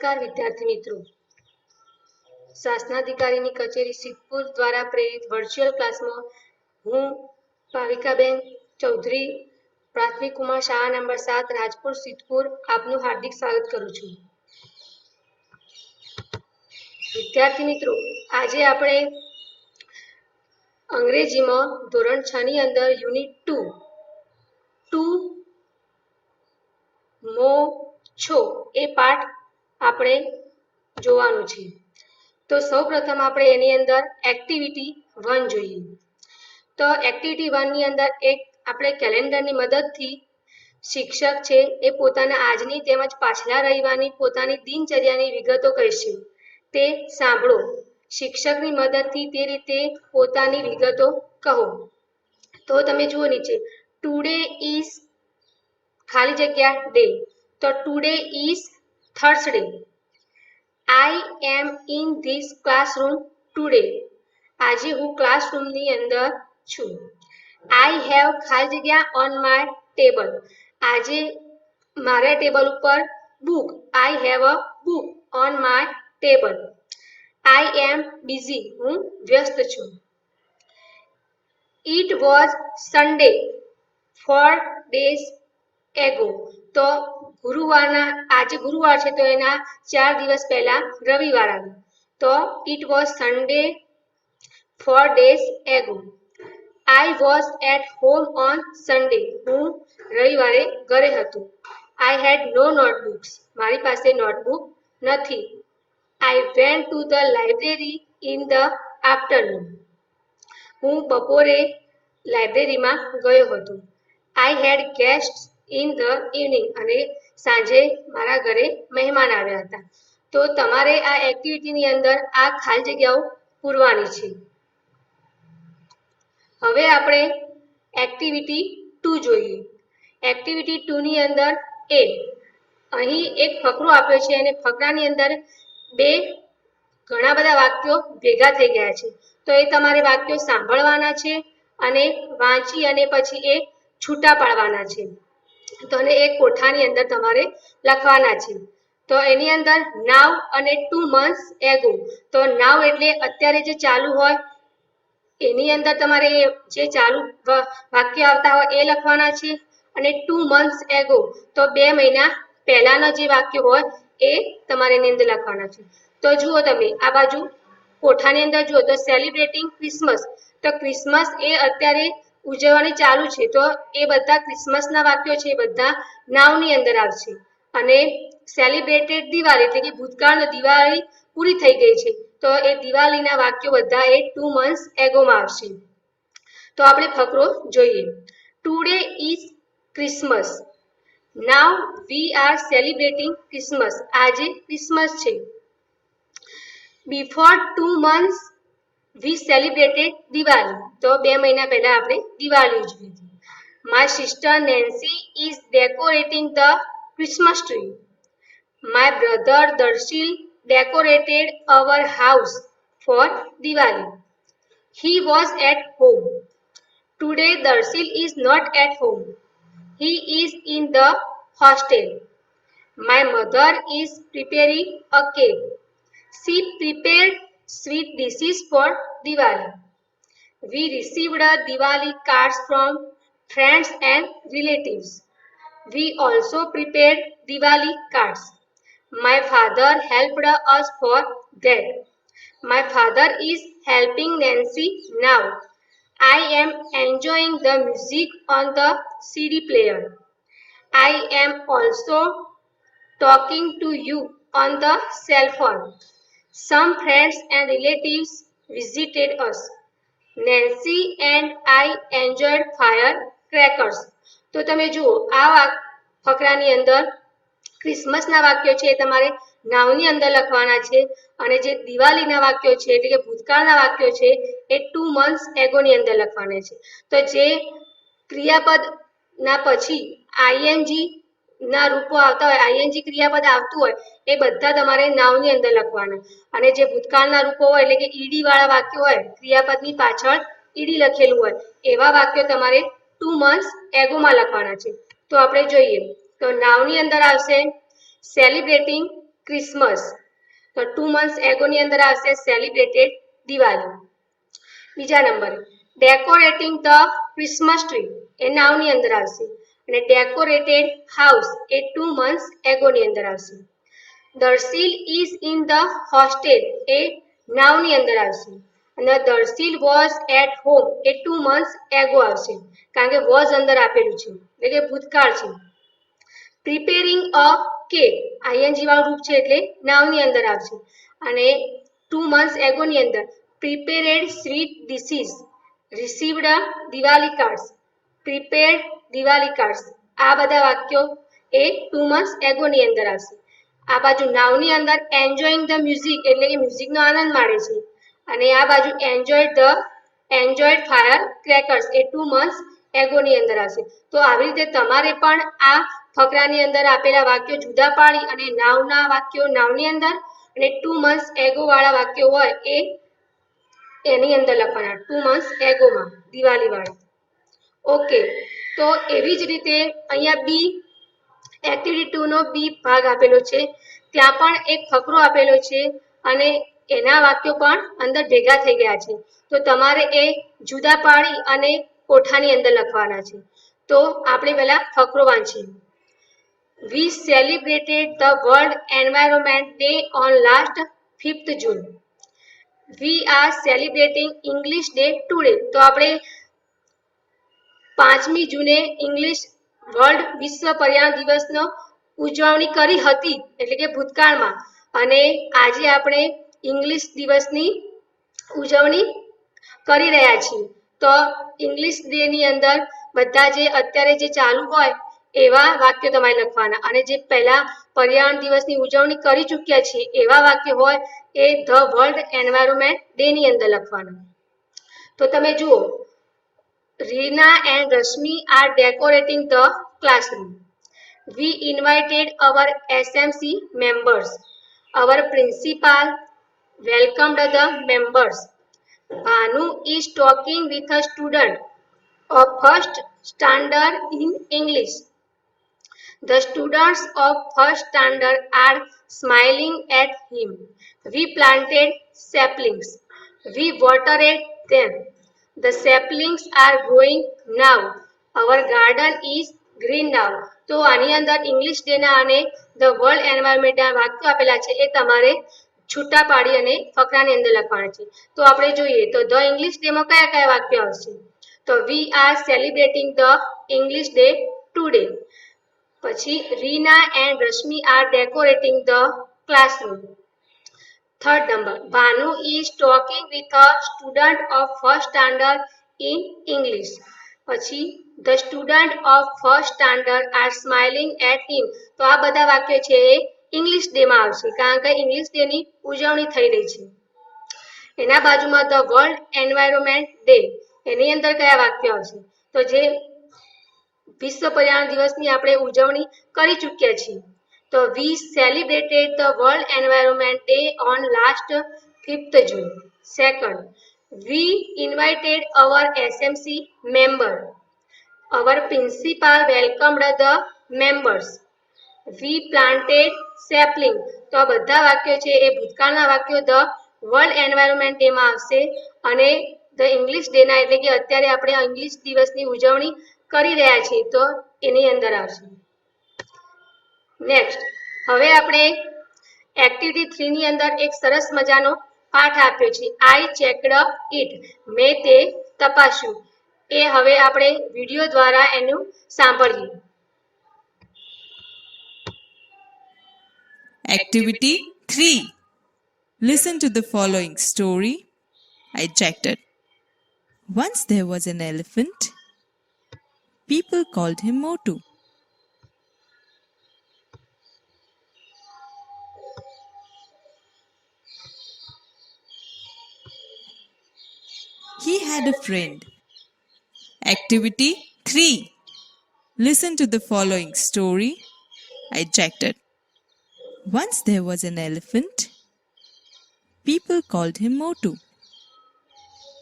નમસ્કાર વિદ્યાર્થી મિત્રો, શાસનાધિકારીની કચેરી સિદ્ધપુર દ્વારા પ્રેરિત વર્ચ્યુઅલ ક્લાસમાં હું ભાવિકાબેન ચૌધરી પ્રાથમિક કુમાર શાળા નંબર 7 રાજપુર સિદ્ધપુર આપનું હાર્દિક સ્વાગત કરું છું। વિદ્યાર્થી મિત્રો, આજે આપણે અંગ્રેજીમાં ધોરણ 6 ની અંદર યુનિટ 2 મો છો એ પાઠ આપણે જોવાનું છે। તો સૌપ્રથમ આપણે એની અંદર એક્ટિવિટી 1 જોઈએ। તો એક્ટિવિટી 1 ની અંદર એક આપણે કેલેન્ડરની મદદથી શિક્ષક છે એ પોતાના આજની તેમજ પાછલા રવિવારની પોતાની દિનચર્યાની વિગતો કહેશે, તે સાંભળો। શિક્ષકની મદદથી તે રીતે પોતાની વિગતો કહો। તો તમે જુઓ નીચે, ટુડે ઇઝ ખાલી જગ્યા ડે, તો today is Thursday. I am in this classroom today. આજે હું ક્લાસરૂમની અંદર છું। I have ખાલી જગ્યા on my table. આજે મારા ટેબલ ઉપર book. I have a book on my table. I am busy. હું વ્યસ્ત છું। It was Sunday 4 days ago. તો આજે ગુરુવાર છે, તો એના 4 દિવસ પહેલા રવિવાર આવ્યો, તો it was Sunday 4 days ago. I was at home on Sunday. હું રવિવારે ઘરે હતો। I had no notebooks. મારી પાસે નોટબુક નથી। I went to the library in the afternoon. હું બપોરે લાઇબ્રેરીમાં ગયો હતો। I had guests in the evening. અને સાંજે મારા ઘરે મહેમાન આવ્યા હતા। તો તમારે આ એક્ટિવિટીની અંદર આ ખાલી જગ્યાઓ પૂરવાની છે। હવે આપણે એક્ટિવિટી 2 જોઈએ। એક્ટિવિટી 2 ની અંદર અહીં એક ફકરો આપ્યો છે અને ફકરાની અંદર ઘણા બધા વાક્યો ભેગા થઈ ગયા છે। તો એ તમારે વાક્યો સાંભળવાના છે અને વાંચી અને પછી એ છૂટા પાડવાના છે। તો એક કોઠાની અંદર તમારે લખવાના છે। તો એની અંદર નાવ અને 2 months ago, તો નાવ એટલે અત્યારે જે ચાલુ હોય એની અંદર તમારે જે ચાલુ વાક્ય આવતા હોય એ લખવાના છે, અને 2 months ago તો 2 મહિના પહેલાના જે વાક્ય હોય એ તમારે એની અંદર લખવાના છે। તો જુઓ તમે આ બાજુ કોઠાની અંદર જુઓ તો સેલિબ્રેટિંગ ક્રિસમસ, તો ક્રિસમસ એ અત્યારે ઉજવવાની ચાલુ છે, તો એ બધા ક્રિસમસના વાક્યો છે એ બધા નાવની અંદર આવશે। અને સેલિબ્રેટેડ દિવાળી એટલે કે ભૂતકાળની દિવાળી પૂરી થઈ ગઈ છે, તો એ દિવાળીના વાક્યો બધા એ 2 months ago માં આવશે। તો આપણે ફકરો જોઈએ। Today is Christmas. Now V are celebrating Christmas. આજે ક્રિસમસ છે। Before 2 months we celebrated Diwali, તો 2 મહિના પહેલા આપણે દિવાળી ઉજવી હતી। My sister Nancy is decorating the Christmas tree. My brother Darshil decorated our house for Diwali. He was at home. Today Darshil is not at home. He is in the hostel. My mother is preparing a cake. She prepared sweet dishes for Diwali. We received a Diwali cards from friends and relatives. We also prepared Diwali cards. My father helped us for that. My father is helping Nancy now. I am enjoying the music on the CD player. I am also talking to you on the cell phone. Some friends and relatives visited us. Nancy and I enjoyed firecrackers. તો તમે જુઓ આ ફકરાની અંદર ક્રિસમસના વાક્યો છે એ તમારે નાવની અંદર લખવાના છે, અને જે દિવાળીના વાક્યો છે એટલે કે ભૂતકાળના વાક્યો છે એ 2 months ago ની અંદર લખવાના છે। તો જે ક્રિયાપદના પછી આઈએનજી ના રૂપો આવતા હોય, આઈએનજી ક્રિયાપદ આવતું હોય એ બધા તમારે નાવની અંદર લખવાના, અને જે ભૂતકાળના રૂપો હોય એટલે કે ઈડી વાળા વાક્યો હોય, ક્રિયાપદની પાછળ ઈડી લખેલું હોય એવા વાક્યો તમારે 2 months ago માં લખવાના છે। તો આપણે જોઈએ તો નાવની અંદર આવશે સેલિબ્રેટિંગ ક્રિસમસ. તો 2 months ago ની અંદર આવશે સેલિબ્રેટેડ દિવાળી. બીજા number decorating the Christmas tree એ નાઉની અંદર આવશે અને ડેકોરેટેડ હાઉસ એ 2 months ago ની અંદર આવશે. Darshil is in the hostel એ નાઉની અંદર આવશે અને દર્શીલ વોઝ એટ હોમ એ 2 months ago આવશે કારણ કે વોઝ અંદર આપેલું છે એટલે કે ભૂતકાળ છે. પ્રિપેરિંગ અ કેક આઈએનજી વાળું રૂપ છે એટલે નાઉની અંદર આવશે અને 2 months ago ની અંદર prepared sweet dishes received Diwali cards prepared Diwali cards આ બધા વાક્યો એ 2 months ago ની અંદર આવશે. આ બાજુ નાઉની અંદર એન્જોયિંગ ધ મ્યુઝિક એટલે કે મ્યુઝિકનો આનંદ માણે છે અને આ બાજુ એન્જોયડ ફાયર ક્રેકર્સ એ 2 months ago ની અંદર આવશે. તો આવી રીતે તમારે પણ આ ફકરાની અંદર આપેલા વાક્યો જુદા પાડી અને નાઉના વાક્યો નાઉની અંદર અને 2 months ago વાળા વાક્યો હોય એ એની અંદર લખવાના 2 months ago માં દિવાળી વાળા. ઓકે, તો એવી જ રીતે અહીંયા બી એક્ટિવિટી 2 નો બી ભાગ આપેલો છે. ત્યાં પણ એક ફકરો આપેલો છે અને એના વાક્યો પણ અંદર ભેગા થઈ ગયા છે. તો તમારે એ જુદા પાડી અને કોઠાની અંદર લખવાના છે. તો આપણે પહેલા ફકરો વાંચીએ. We celebrated the World Environment Day on last 5th June. We are celebrating English Day today. તો આપણે 5મી જૂને ઇંગ્લિશ વર્લ્ડ વિશ્વ પર્યાવરણ દિવસનો ઉજવણી કરી હતી એટલે કે ભૂતકાળમાં અને આજે આપણે ઇંગ્લિશ દિવસની ઉજવણી કરી રહ્યા છીએ. તો ઇંગ્લિશ ડે ની અંદર બધા જે અત્યારે જે ચાલુ હોય એવા વાક્યો તમારે લખવાના અને જે પહેલા પર્યાવરણ દિવસની ઉજવણી કરી ચૂક્યા છીએ એવા વાક્યો હોય એ ધ વર્લ્ડ એન્વાયરમેન્ટ ડે ની અંદર લખવાના. તો તમે જુઓ, Reena and Rashmi are decorating the classroom. We invited our SMC members. Our principal welcomed the members. Bhanu is talking with a student of first standard in English. The students of first standard are smiling at him. We planted saplings. We watered them. The saplings are growing now. Our garden is green now. તો આની અંદર English ડેના અને the world એન્વાયરમેન્ટના વાક્યો આપેલા છે એ તમારે છૂટા પાડી અને ફકરાની અંદર લખવાના છે. તો આપણે જોઈએ તો ધ ઇંગ્લિશ ડેમાં કયા કયા વાક્યો આવશે? તો we are celebrating the English day today. પછી Reena and Rashmi are decorating the classroom. Third number, Bhanu is talking with a student of first standard in English. પછી the student of first standard are smiling at him. તો આ બધા વાક્યો છે એ English ડેમાં આવશે કારણ કે ઇંગ્લિશ ડેની ઉજવણી થઈ રહી છે. એના બાજુમાં ધ વર્લ્ડ એન્વાયરમેન્ટ ડે એની અંદર કયા વાક્યો આવશે? તો જે વિશ્વ પર્યાવરણ દિવસની આપણે ઉજવણી કરી ચૂક્યા છીએ. તો we celebrated the world environment day on last 5th June. Second, we invited our SMC member. Our principal welcomed the members. We planted sapling. તો આ બધા વાક્યો છે એ ભૂતકાળના વાક્યો ધ વર્લ્ડ એન્વાયરમેન્ટ ડે માં આવશે અને ધ ઇંગ્લિશ ડે ના એટલે કે અત્યારે આપણે ઇંગ્લિશ દિવસની ઉજવણી કરી રહ્યા છીએ તો એની અંદર આવશે. નેક્સ્ટ, હવે આપણે એક્ટિવિટી 3 ની અંદર એક સરસ મજાનો પાઠ આપ્યો છે. આઈ ચેકડ ઇટ. મેં તે તપાસ્યું. એ હવે આપણે વિડિયો દ્વારા એનું સાંભળીએ. Activity 3. Listen to the following story. I checked it. Once there was an elephant. People called him Motu. He had a friend. Activity 3. Listen to the following story. I checked it. Once there was an elephant. People called him Motu.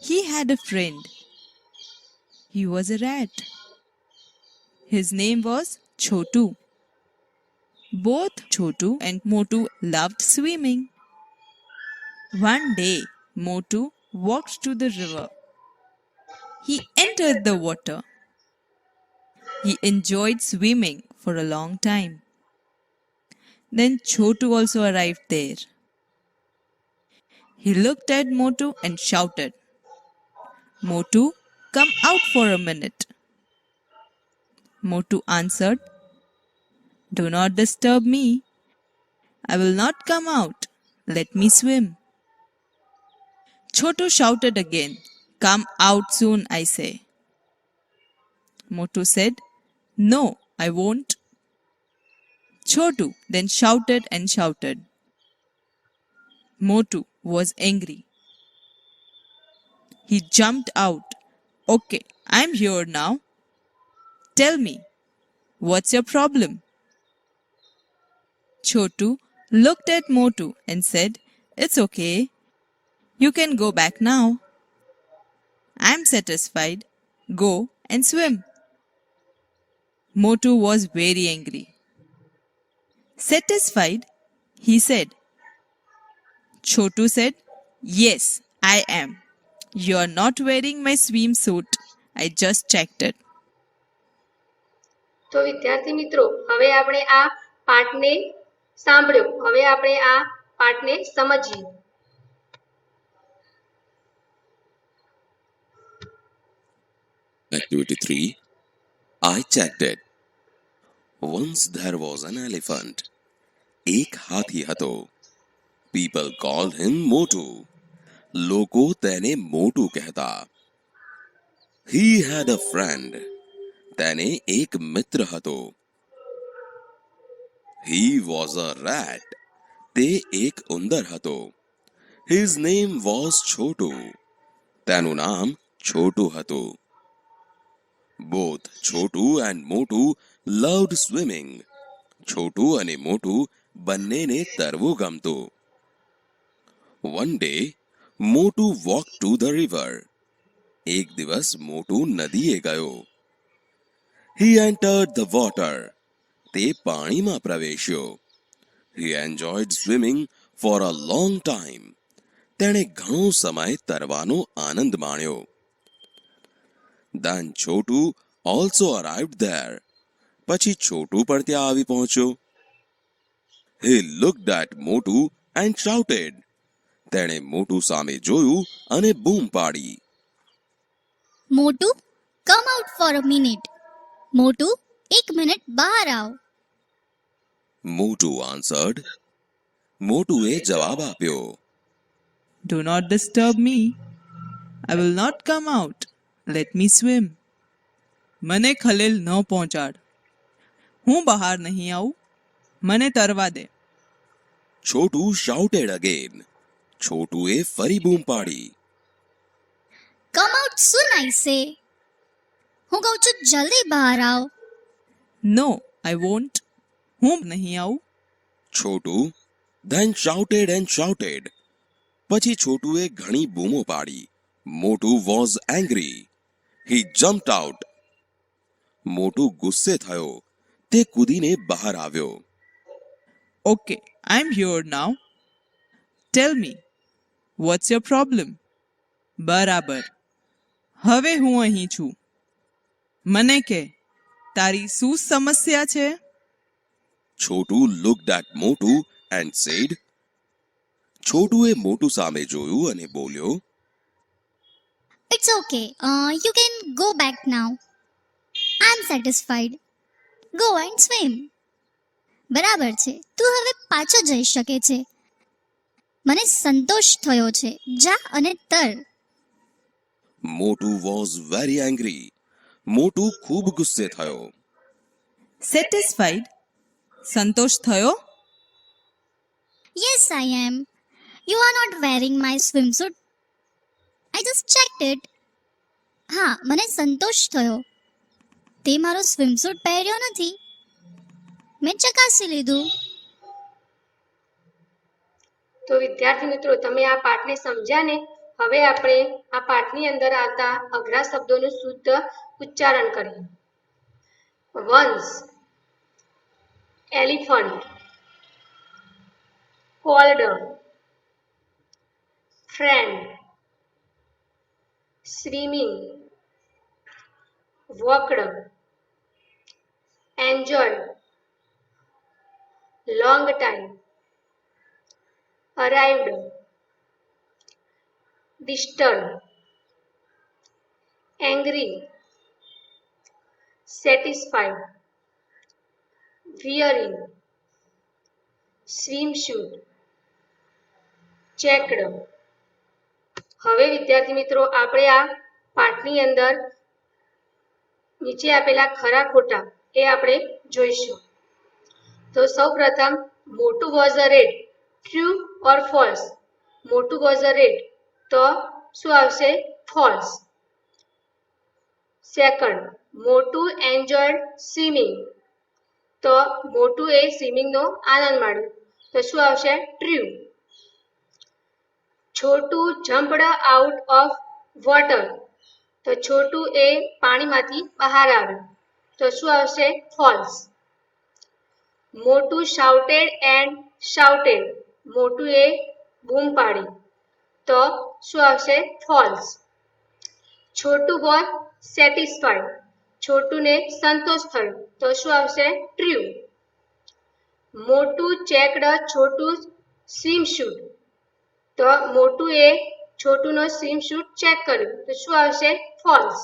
He had a friend. He was a rat. His name was Chotu. Both Chotu and Motu loved swimming. One day, Motu walked to the river. He entered the water. He enjoyed swimming for a long time. Then Chotu also arrived there. He looked at Motu and shouted, "Motu, come out for a minute." Motu answered, "Do not disturb me. I will not come out. Let me swim." Chotu shouted again, "Come out soon, I say." Motu said, "No, I won't." Chotu then shouted and shouted. Motu was angry. He jumped out. "Okay, I'm here now. Tell me, what's your problem?" Chotu looked at Motu and said, "It's okay. You can go back now. I'm satisfied. Go and swim." Motu was very angry. Satisfied? He said. Chotu said, "Yes, I am. You're not wearing my swimsuit. I just checked it." તો વિદ્યાર્થી મિત્રો, હવે આપણે આ પાઠને સાંભળ્યો. હવે આપણે આ પાઠને સમજીએ. Activity 3. I checked it. Once there was an elephant. એક હાથી હતો. People called him Motu. લોકો તેને મોટું કહેતા. He had a friend. તેને એક મિત્ર હતો. He was a rat. તે એક ઉંદર હતો. His name was Chotu. તેનું નામ છોટું હતું. Both Chotu and Motu loved swimming. છોટું અને મોટું બંનેને તરવું ગમતું. One day, Motu walked to the river. એક દિવસ મોટું નદીએ ગયો. He entered the water. તે પાણીમાં પ્રવેશ્યો. He enjoyed swimming for a long time. તેણે ઘણો સમય તરવાનો આનંદ માણ્યો. Then Chotu also arrived there. પછી છોટું પણ ત્યાં આવી પહોંચ્યો. He looked at Motu and shouted. તેણે મોટું સામે જોયું અને બૂમ પાડી. મોટું, come out for a minute. મોટું, એક મિનિટ બહાર આવ. Motu answered. મોટુએ જવાબ આપ્યો. Do not disturb me. I will not come out. Let me swim. મને ખલેલ ન પહોંચાડ. હું બહાર નહીં આવું. મને તરવા દે. Chotu shouted again. છોટુએ ફરી બૂમ પાડી. કમ આઉટ સૂન આઈ સે. હું કહું છું જલ્દી બહાર આવ. No, I won't. હું નહીં આવું. Chotu then shouted and shouted. પછી છોટુએ ઘણી બૂમો પાડી. Motu was angry. He jumped out. મોટું ગુસ્સે થયો. તે કૂદીને બહાર આવ્યો. Okay, I'm here now. Tell me, what's your problem? બરાબર. હવે હું અહીં છું. મને કે, તારી શું સમસ્યા છે? Chotu looked at Motu and said. છોટુએ મોટું સામે જોયું અને બોલ્યો. It's okay. You can go back now. I am satisfied. Go and swim. બરાબર છે, તું હવે પાછો જઈ શકે છે. મને સંતોષ થયો છે. જા અને તર. Motu was very angry. મોટું ખૂબ ગુસ્સે થયો. સેટિસ્ફાઈડ? સંતોષ થયો? Yes I am. You are not wearing my swimsuit. I just checked it. હા, મને સંતોષ થયો. તે મારો સ્વિમસૂટ પહેર્યો નથી. મેં ચકાસી લીધું. તો વિદ્યાર્થી મિત્રો, તમે આ પાઠને સમજ્યા ને? હવે આપણે આ પાઠની અંદર આવતા અઘરા શબ્દોનું શુદ્ધ ઉચ્ચારણ કરીએ. Once elephant, cold, friend, swimming, walked, enjoyed, long time, arrived, distant, angry, satisfied, wearing, swimsuit, checked. હવે વિદ્યાર્થી મિત્રો આપણે આ પાઠની અંદર નીચે આપેલા ખરા ખોટા એ આપણે જોઈશું. તો સૌપ્રથમ મોટું was a red, true or false? મોટું વોઝ અ રેડ તો શું આવશે? ફોલ્સ. સેકન્ડ, મોટું એન્જોયડ સ્વિમિંગ તો મોટું એ સ્વિમિંગનો આનંદ માણ્યો તો શું આવશે? True. Chhotu jumped out of water તો છોટું એ પાણીમાંથી બહાર આવ્યું તો શું આવશે? ફોલ્સ. મોટું શાઉટેડ એન્ડ શાઉટેડ મોટું એ બૂમ પાડી તો શું આવશે? ફોલ્સ. છોટું વોઝ સેટિસ્ફાઈડ છોટુને સંતોષ થયો તો શું આવશે? ટ્રુ. મોટું ચેકડ છોટું સ્વિમસ્યુટ તો મોટું એ છોટુનો સ્વિમસ્યુટ ચેક કર્યું તો શું આવશે? ફોલ્સ.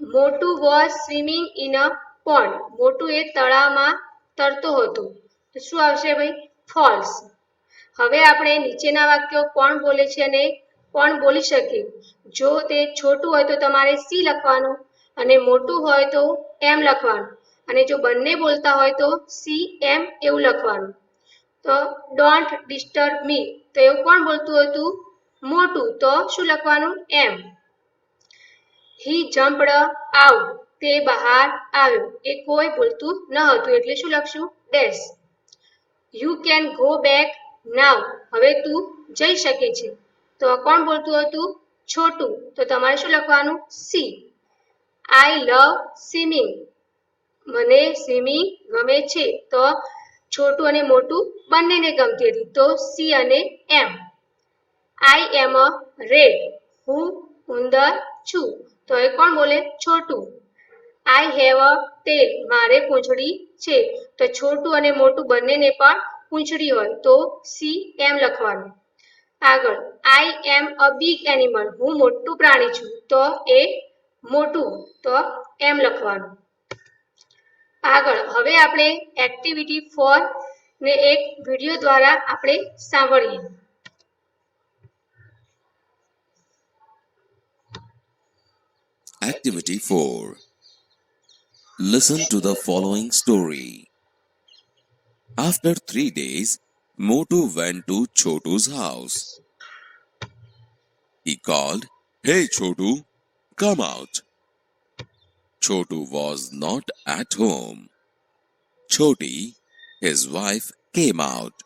મોટું was swimming in a pond મોટું એ તળાવમાં તરતો હતો તો શું આવશે ભાઈ? ફોલ્સ. હવે આપણે નીચેના વાક્યો કોણ બોલે છે અને કોણ બોલી શકે? જો તે છોટું હોય તો તમારે સી લખવાનું અને મોટું હોય તો એમ લખવાનું અને જો બંને બોલતા હોય તો સી એમ એવું લખવાનું. તો ડોન્ટ ડિસ્ટર્બ મી તો એવું કોણ બોલતું હતું? મોટું તો શું લખવાનું? એમ. હી જમ્પડ આઉટ તે બહાર આવ્યો એ કોઈ બોલતું ન હતું એટલે શું લખશું? Dash. You can go back now હવે તું જઈ શકે છે તો કોણ બોલતું હતું? છોટું તો તમારે શું લખવાનું? સી. આઈ લવ સ્વિમિંગ મને સ્વિમિંગ ગમે છે તો છોટું અને મોટું બંનેને ગમતી હતી તો સી અને એમ. આઈ એમ અ રેડ હું ઉંદર છું તો એ કોણ બોલે? છોટું. આઈ હેવ અ ટેલ મારે પૂંછડી છે તો છોટું અને મોટું બંનેને પણ પૂંછડી હોય તો સી એમ લખવાનું. આગળ આઈ એમ અ બિગ એનિમલ હું મોટું પ્રાણી છું તો એ મોટું તો એમ લખવાનું. આગળ હવે આપણે એક્ટિવિટી 4 ને એક વિડિયો દ્વારા આપણે સાંભળીએ. Activity 4. Listen to the following story. After 3 days, Motu went to Chotu's house. He called, "Hey Chotu, come out." Chotu was not at home. Choti, his wife, came out.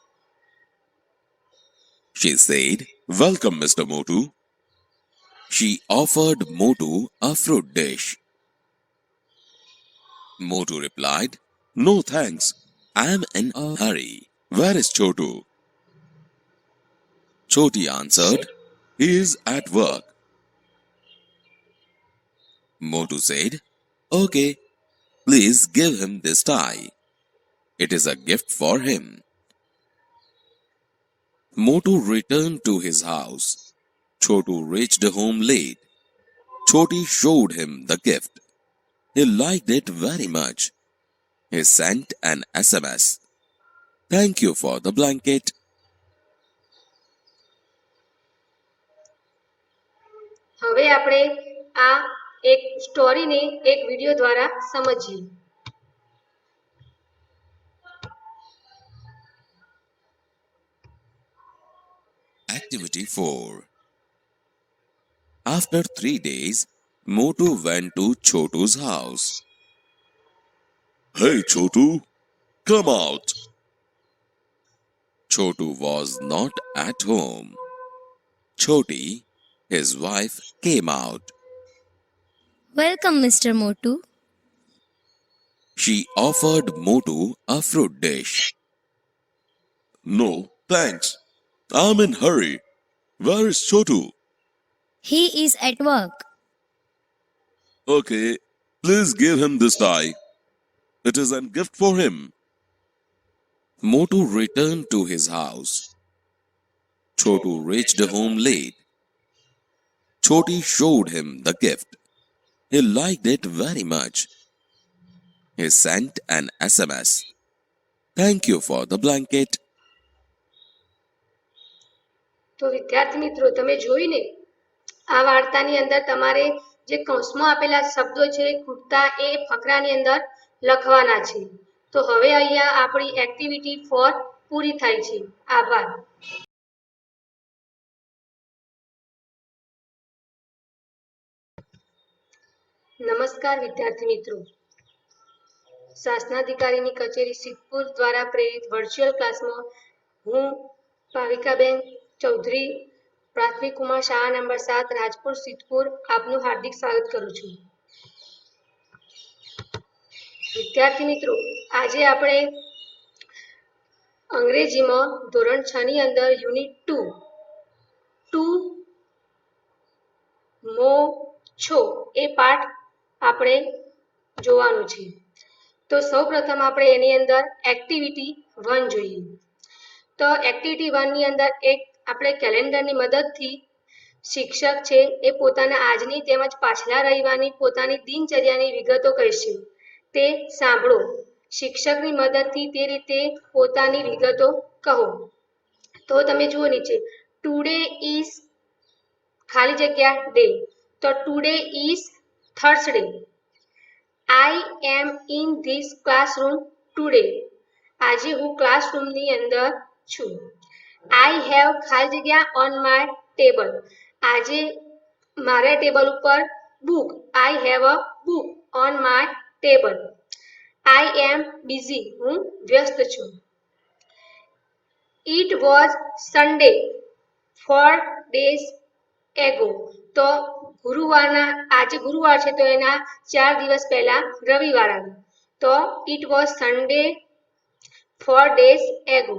She said, "Welcome, Mr. Motu." She offered Motu a fruit dish. Motu replied, "No thanks, I am in a hurry. Where is Chotu?" Choti answered, "He is at work." Motu said, "Okay, please give him this tie. It is a gift for him." Motu returned to his house. Chotu reached home late. Choti showed him the gift. He liked it very much. He sent an SMS. "Thank you for the blanket." હવે આપણે આ એક સ્ટોરીને એક video દ્વારા સમજીએ. Activity 4. After 3 days, Motu went to Chotu's house. "Hey Chotu, come out." Chotu was not at home. Choti, his wife, came out. Welcome, Mr. Motu. She offered Motu a fruit dish. No, thanks. I'm in hurry. Where is Chotu? He is at work. Okay, please give him this tie. It is a gift for him. Motu returned to his house. Chotu reached home late. Choti showed him the gift. He liked it very much. He sent an SMS. Thank you for the blanket. તો વિદ્યાર્થી મિત્રો તમે જોઈને આ વાર્તાની અંદર તમારે જે કૌંસમાં આપેલા શબ્દો છે ખૂટતા એ ફકરાની અંદર લખવાના છે. તો હવે અહીંયા આપણી એક્ટિવિટી 4 પૂરી થાય છે. આભાર. નમસ્કાર વિદ્યાર્થી મિત્રો. શાસનાધિકારીની કચેરી સિદ્ધપુર દ્વારા પ્રેરિત વર્ચ્યુઅલ ક્લાસમાં હું ભાવિકાબેન ચૌધરી પ્રાથમિક કુમાર શાળા નંબર 7 રાજપુર સિદ્ધપુર આપનું હાર્દિક સ્વાગત કરું છું. વિદ્યાર્થી મિત્રો આજે આપણે અંગ્રેજીમાં ધોરણ 6 ની અંદર યુનિટ 2 મો છો એ પાઠ આપણે જોવાનું છે. તો સૌપ્રથમ આપણે એની અંદર એક્ટિવિટી 1 જોઈએ. તો એક્ટિવિટી 1 ની અંદર એક આપણે કેલેન્ડરની મદદથી શિક્ષક છે એ પોતાના આજની તેમજ પાછલા રવિવારની પોતાની દિનચર્યાની વિગતો કહેશે. તે સાંભળો. શિક્ષકની મદદથી તે રીતે પોતાની વિગતો કહો. તો તમે જુઓ નીચે ટુડે ઇઝ ખાલી જગ્યા ડે. તો today is Thursday. I am in this classroom today. આજે હું ક્લાસરૂમની અંદર છું. આઈ હેવ ખાલી જગ્યા ઓન માય ટેબલ. આજે મારા ટેબલ ઉપર book. I have a book on my table. I am busy. હું વ્યસ્ત છું. It was Sunday 4 days ago. તો આજે ગુરુવાર છે તો એના 4 દિવસ પહેલા રવિવાર આવ્યો. તો it was Sunday 4 days ago.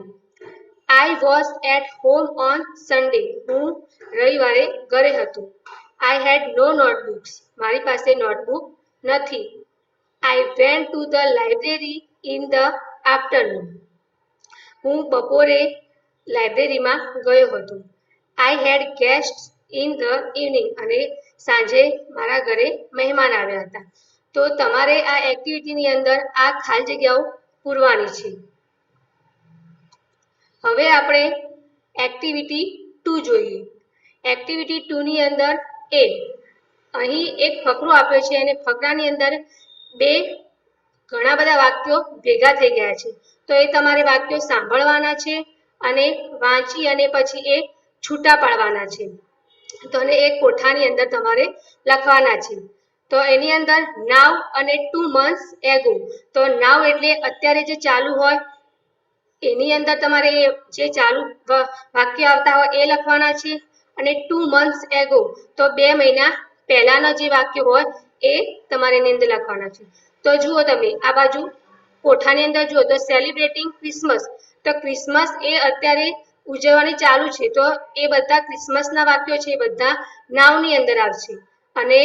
I was at home on Sunday. હું રવિવારે ઘરે હતો. I had no notebooks. મારી પાસે નોટબુક નથી. I went to the library in the afternoon. હું બપોરે લાઇબ્રેરીમાં ગયો હતો. I had guest in the evening. અને સાંજે મારા ઘરે મહેમાન આવ્યા હતા. તો તમારે આ એક્ટિવિટીની અંદર આ ખાલી જગ્યાઓ પૂરવાની છે. હવે આપણે એક્ટિવિટી 2 જોઈએ. એક્ટિવિટી 2 ની અંદર એ અહીં એક ફકરો આપ્યો છે અને ફકરાની અંદર ઘણા બધા વાક્યો ભેગા થઈ ગયા છે. તો એ તમારે વાક્યો સાંભળવાના છે અને વાંચી અને પછી એ છૂટા પાડવાના છે. તો એક કોઠાની અંદર તમારે લખવાના છે. તો એની અંદર નાવ અને 2 months એગો. તો નાવ એટલે અત્યારે જે ચાલુ હોય એની અંદર તમારે જે ચાલુ વાક્ય આવતા હોય એ લખવાના છે. અને 2 months એગો તો 2 મહિના પહેલાના જે વાક્ય હોય એ તમારે એની અંદર લખવાના છે. તો જુઓ તમે આ બાજુ કોઠાની અંદર જુઓ તો સેલિબ્રેટિંગ ક્રિસમસ. તો ક્રિસમસ એ અત્યારે ઉજવવાની ચાલુ છે. તો એ બધા ક્રિસમસના વાક્યો છે એ બધા નાવની અંદર આવશે. અને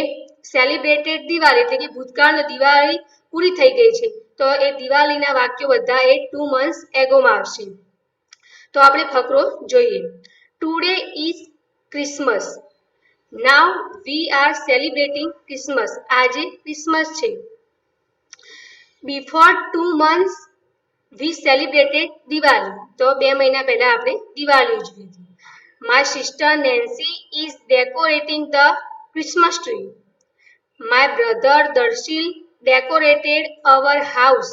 સેલિબ્રેટેડ દિવાળી એટલે કે ભૂતકાળ દિવાળી પૂરી થઈ ગઈ છે. તો એ દિવાળીના વાક્યો બધા એ 2 months એગોમાં આવશે. તો આપણે ફકરો જોઈએ. Today is Christmas. Now V are celebrating Christmas. આજે ક્રિસમસ છે. Before 2 months we celebrated Diwali. તો 2 મહિના પહેલા આપણે દિવાળી ઉજવી હતી. My sister Nancy is decorating the Christmas tree. My brother Darshil decorated our house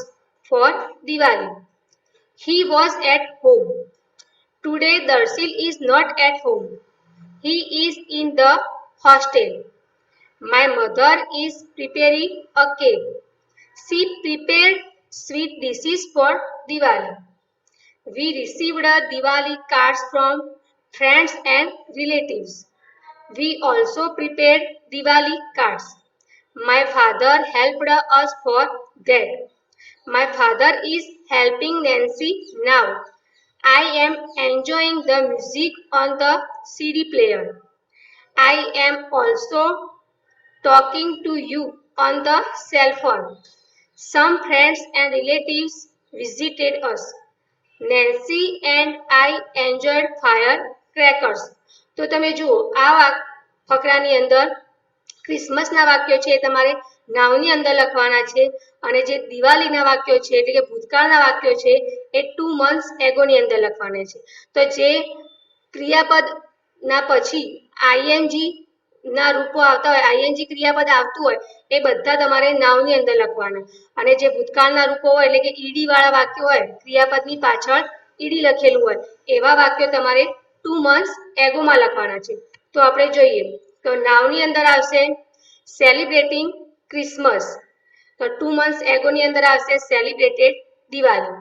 for Diwali. He was at home. Today Darshil is not at home. He is in the hostel. My mother is preparing a cake. She prepared sweet dishes for Diwali. We received a Diwali cards from friends and relatives. We also prepared Diwali cards. My father helped us for that. My father is helping Nancy now. I am enjoying the music on the CD player. I am also talking to you on the cell phone. Some friends and relatives visited us. Nancy and I enjoyed firecrackers. તો તમે જુઓ આ ફકરાની અંદર ક્રિસમસના વાક્યો છે એ તમારે નાવની અંદર લખવાના છે અને જે દિવાળીના વાક્યો છે એટલે કે ભૂતકાળના વાક્યો છે એ 2 months એગોની અંદર લખવાના છે. તો જે ક્રિયાપદ ના પછી આઈએનજી ના રૂપો આવતા હોય, આઈએનજી ક્રિયાપદ આવતું હોય એ બધા તમારે નાવની અંદર લખવાના અને જે ભૂતકાળના રૂપો હોય એટલે કે ઈડી વાળા વાક્યો હોય, ક્રિયાપદની પાછળ ઈડી લખેલું હોય એવા વાક્યો તમારે 2 months એગોમાં લખવાના છે. તો આપણે જોઈએ તો નાવની અંદર આવશે સેલિબ્રેટિંગ ક્રિસમસ, તો 2 months એગોની અંદર આવશે સેલિબ્રેટેડ દિવાળી.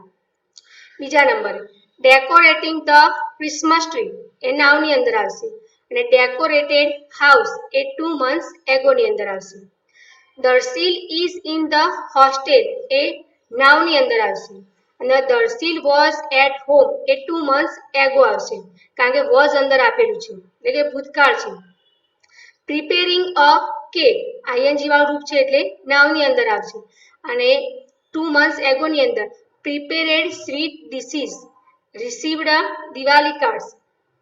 બીજા નંબરે ડેકોરેટિંગ ધ ક્રિસમસ ટ્રી એ નાવની અંદર આવશે અને ડેકોરેટેડ હાઉસ એ 2 months એગોની અંદર આવશે. Darshil is in the hostel એ નાવની અંદર આવશે અને દર્શીલ વોઝ એટ હોમ એ 2 months એગો આવશે કારણ કે વોઝ અંદર આપેલું છે એટલે કે ભૂતકાળ છે. પ્રિપેરિંગ અ કેક આઈએનજી વાળું રૂપ છે એટલે નાવની અંદર આવશે અને 2 months એગોની અંદર prepared sweet dishes, received Diwali cards,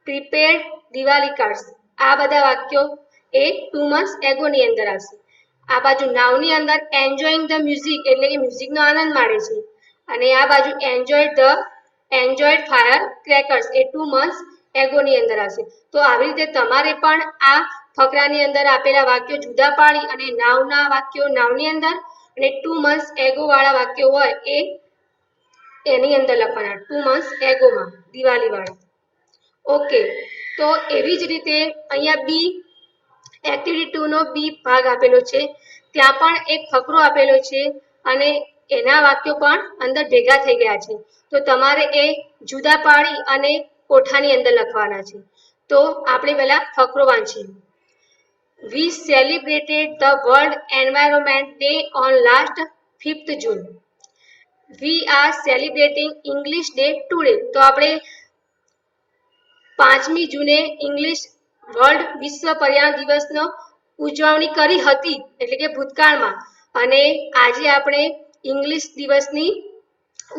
prepared Diwali cards આ બધા વાક્યો એ 2 months એગોની અંદર આવશે. આ બાજુ નાવની અંદર એન્જોયિંગ ધ મ્યુઝિક એટલે કે મ્યુઝિકનો આનંદ માણે છે અને આ બાજુ એન્જોયડ ફાયર ક્રેકર્સ એ 2 months એગોની અંદર આવશે. તો આવી રીતે તમારે પણ આ ફકરાની અંદર આપેલા વાક્યો જુદા પાડી અને નાવના વાક્યો નાવની અંદર અને 2 months એગો વાળા વાક્યો હોય એ એની અંદર લખવાના 2 months એગોમાં દિવાળી વાળા. ઓકે, તો એવી જ રીતે અહીંયા બી એક્ટિવિટી 2 નો બી ભાગ આપેલો છે, ત્યાં પણ એક ફકરો આપેલો છે અને એના વાક્યો પણ અંદર ભેગા થઈ ગયા છે. તો તમારે એ જુદા પાડી અને કોઠાની અંદર લખવાના છે. તો આપણે પહેલા ફકરો વાંચીએ. We celebrated the World Environment Day on last 5th June. We are celebrating English Day today. તો આપણે 5મી જૂને ઇંગ્લિશ વર્લ્ડ વિશ્વ પર્યાવરણ દિવસનો ઉજવણી કરી હતી એટલે કે ભૂતકાળમાં અને આજે આપણે ઇંગ્લિશ દિવસની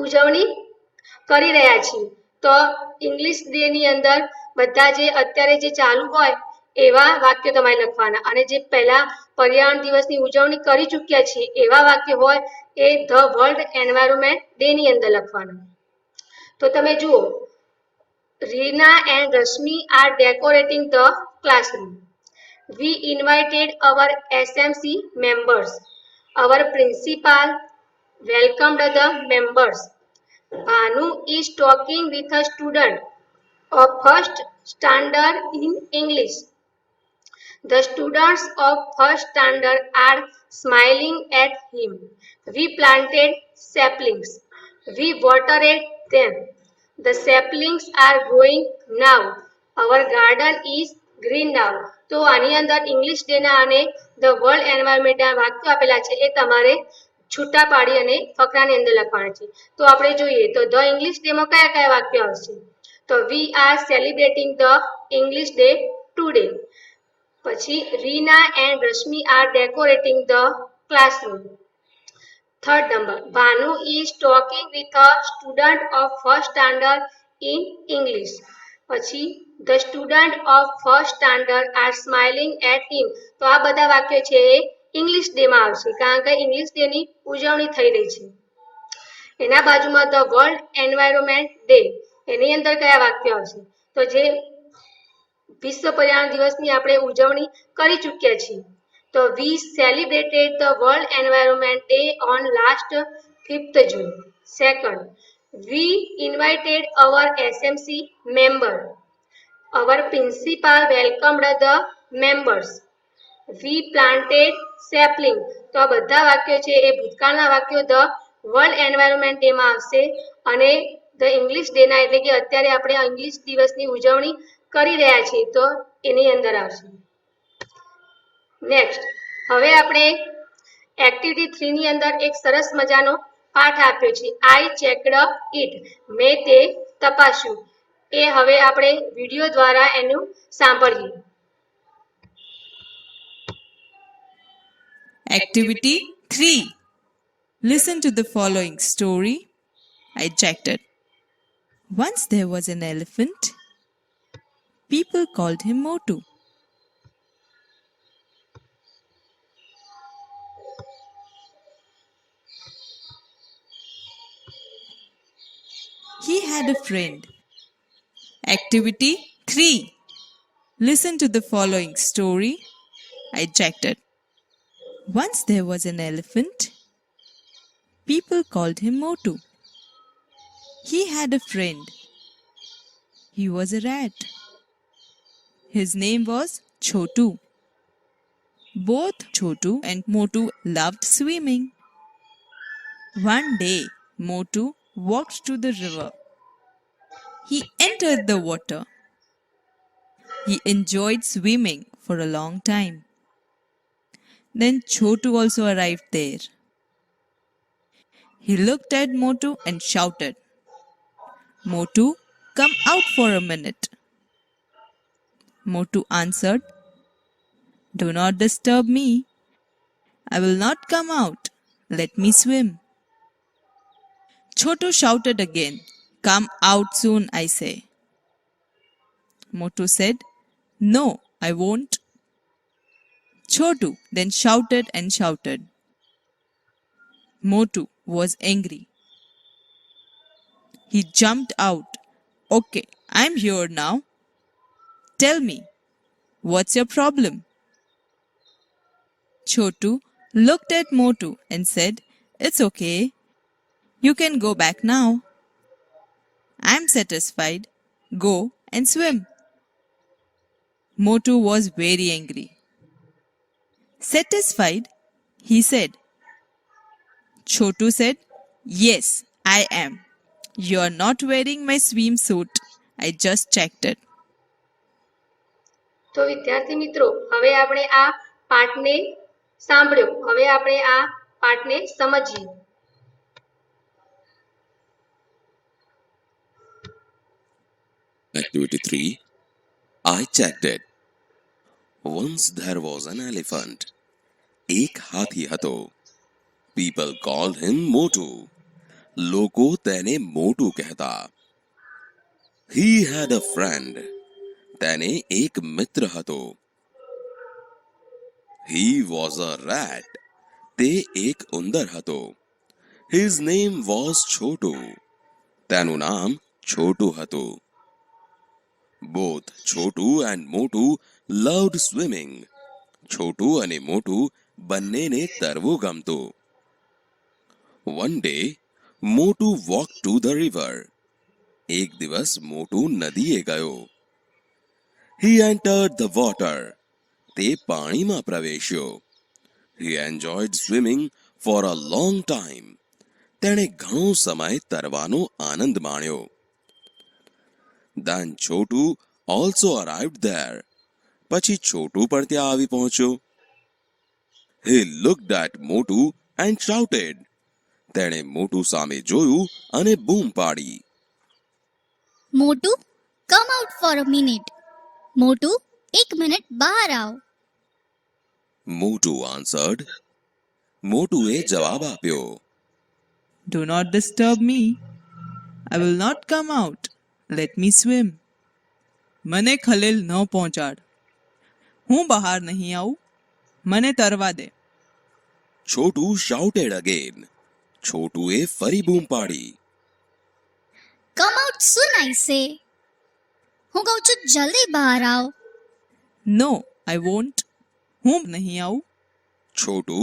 ઉજવણી કરી રહ્યા છીએ. તો ઇંગ્લિશ ડેની અંદર બધા જે અત્યારે જે ચાલુ હોય એવા વાક્યો તમારે લખવાના અને જે પહેલા પર્યાવરણ દિવસની ઉજવણી કરી ચૂક્યા છીએ એવા વાક્યો હોય એ ધ વર્લ્ડ એન્વાયરમેન્ટ ડેની અંદર લખવાના. તો તમે જુઓ Reena and Rashmi are decorating the classroom. We invited our SMC members. Our principal welcomed the members. Bhanu is talking with a student of first standard in English. The students of first standard are smiling at him. We planted saplings. We watered them. The saplings are growing now. Our garden is green now. તો આની અંદર English ડેના અને the world એન્વાયરમેન્ટના વાક્યો આપેલા છે એ તમારે છૂટા પાડી અને ફકરાની અંદર લખવાના છે. તો આપણે જોઈએ તો ધ ઇંગ્લિશ ડેમાં કયા કયા વાક્યો આવશે? તો we are celebrating the English day today. પછી Reena and Rashmi are decorating the classroom. Third number, Bhanu is talking with a student of first standard in English. પછી the student of first standard are smiling at him. તો આ બધા વાક્યો છે એ English day માં આવશે કારણ કે ઇંગ્લિશ ડે ની ઉજવણી થઈ રહી છે. એના બાજુમાં ધ વર્લ્ડ એન્વાયરમેન્ટ ડે એની અંદર કયા વાક્યો આવશે? તો જે વિશ્વ પર્યાવરણ દિવસની આપણે ઉજવણી કરી ચૂક્યા છીએ. So we celebrated the World Environment Day on last 5th June. Second, we invited our SMC member. Our principal welcomed the members. We planted sapling. તો આ બધા વાક્યો છે એ ભૂતકાળના વાક્યો ધ વર્લ્ડ એન્વાયરમેન્ટ ડે માં આવશે અને ધ ઇંગ્લિશ ડે ના એટલે કે અત્યારે આપણે ઇંગ્લિશ દિવસની ઉજવણી કરી રહ્યા છીએ તો એની અંદર આવશે. નેક્સ્ટ, હવે આપણે એક્ટિવિટી 3 ની અંદર એક સરસ મજાનો પાઠ આપ્યો છે આઈ ચેકડ ઇટ, મેં તે તપાસ્યું. એ હવે આપણે વિડિયો દ્વારા એનું સાંભળીએ. Activity 3. Listen to the following story I jacked. Once there was an elephant. People called him Motu. He had a friend. Activity 3. Listen to the following story I jacked. Once there was an elephant. People called him Motu. He had a friend. He was a rat. His name was Chotu. Both Chotu and Motu loved swimming. One day, Motu walked to the river. He entered the water. He enjoyed swimming for a long time. Then Chotu also arrived there. He looked at Motu and shouted, "Motu, come out for a minute." Motu answered, "Do not disturb me. I will not come out. Let me swim." Chotu shouted again, "Come out soon, I say." Motu said, "No, I won't." Chotu then shouted and shouted. Motu was angry. He jumped out. "Okay, I'm here now. Tell me, what's your problem?" Chotu looked at Motu and said, "It's okay. You can go back now. I'm satisfied. Go and swim." Motu was very angry. "Satisfied?" he said. Chotu said, "Yes, I am. You are not wearing my swimsuit. I just checked it." તો વિદ્યાર્થી મિત્રો, હવે આપણે આ પાઠને સાંભળ્યો. હવે આપણે આ પાઠને સમજીએ. Activity 3. I checked it. Once there was an elephant. એક હાથી હતો. People called him Motu. લોકો તેને મોટું કહેતા. He had a friend. તેને એક મિત્ર હતો. He was a rat. તે એક ઉંદર હતો. His name was Chotu. તેનું નામ છોટું હતું. Both Chotu and Motu loved swimming. Chhotu અને મોટુ બંનેને તરવું ગમતું. One day, Motu walked to the river. એક દિવસ મોટુ નદીએ ગયો. He entered the water. તે પાણીમાં પ્રવેશ્યો. He enjoyed swimming for a long time. તેણે ઘણો સમય તરવાનો આનંદ માણ્યો. Then Chotu also arrived there. પછી છોટુ પણ ત્યાં આવી પહોંચ્યો. He looked at Motu and shouted. તેણે મોટુ સામે જોયું અને બૂમ પાડી. Motu, come out for a minute. Motu, એક મિનિટ બહાર આવ. Motu answered. મોટુએ જવાબ આપ્યો. Do not disturb me. I will not come out. Let me swim. મને ખલેલ ન પહોંચાડ. હું બહાર નહીં આવું. મને તરવા દે. Chotu shouted again. છોટુએ ફરી બૂમ પાડી. કમ આઉટ સૂન આઈ સે. હું કહું છું જલ્દી બહાર આવ. No, I won't. હું નહીં આવું. Chotu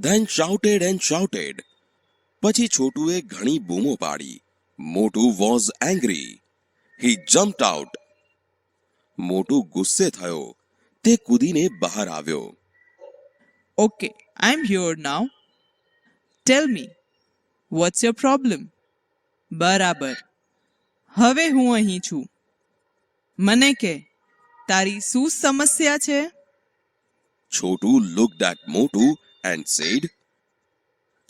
then shouted and shouted. પછી છોટુએ ઘણી બૂમો પાડી. Motu was angry. He jumped out. મોટુ ગુસ્સે થયો. તે કૂદીને બહાર આવ્યો. Okay, I'm here now. Tell me, what's your problem? બરાબર. હવે હું અહીં છું. મને કે, તારી શું સમસ્યા છે? Chotu looked at Motu and said,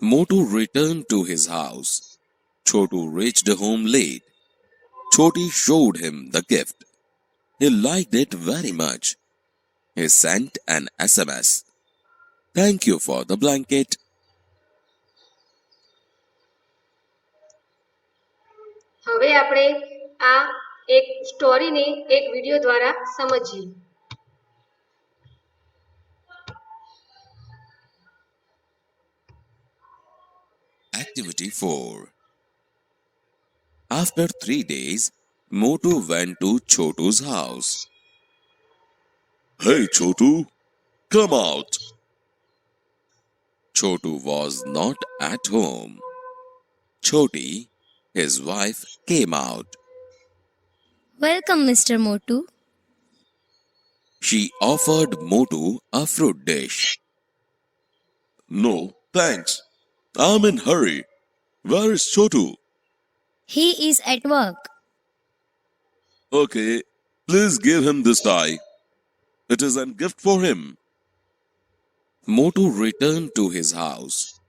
Motu returned to his house. Chotu reached home late. Choti showed him the gift. He liked it very much. He sent an SMS. Thank you for the blanket. હવે આપણે આ એક સ્ટોરીને એક video દ્વારા સમજીએ. Activity 4. After 3 days, Motu went to Chotu's house. Hey Chotu, come out. Chotu was not at home. Choti, his wife, came out. Welcome, Mr. Motu. She offered Motu a fruit dish. No, thanks. I'm in hurry. Where is Chotu? He is at work. Okay, please give him this tie. It is a gift for him. Motu returned to his house.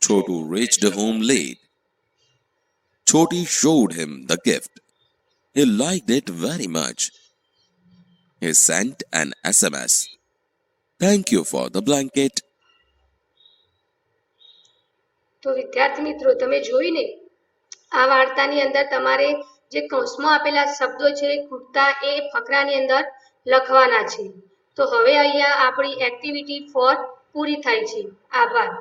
Chotu reached home late. Choti showed him the gift. He liked it very much. He sent an SMS. Thank you for the blanket. તો વિદ્યાર્થી મિત્રો તમે જોઈને આ વાર્તાની અંદર તમારે જે કૌંસમાં આપેલા શબ્દો છે ખૂટતા એ ફકરાની અંદર લખવાના છે. તો હવે અહીંયા આપણી એક્ટિવિટી 4 પૂરી થાય છે. આભાર.